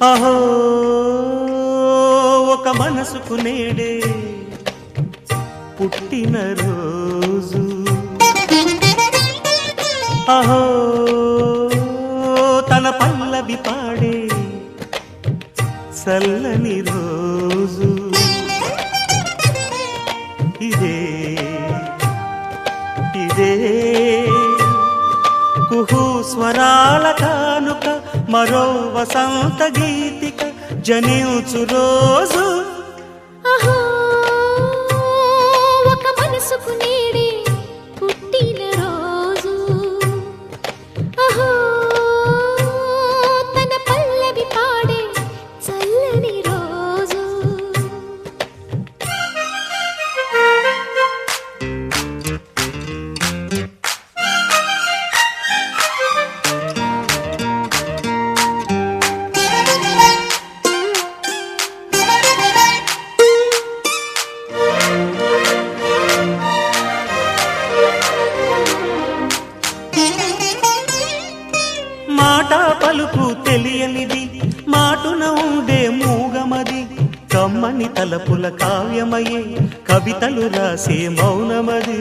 అహో ఒక మనసుకు నేడే పుట్టిన రోజు, అహో తన పల్లవి పాడే చల్లని రోజు, ఇదే ఇదే కుహు స్వరాల కానుక, మరో వసంత గీతిక జనించు రోజు. అహో ఒక మనసుకు నేడే పుట్టిన రోజు, అహో తన పల్లవి పాడే చల్లని రోజు. మాట పలుకు తెలియనిది, మాటున ఉండే మూగమది, కమ్మని తలపుల కావ్యమయే కవితలు రాసే మౌనమది.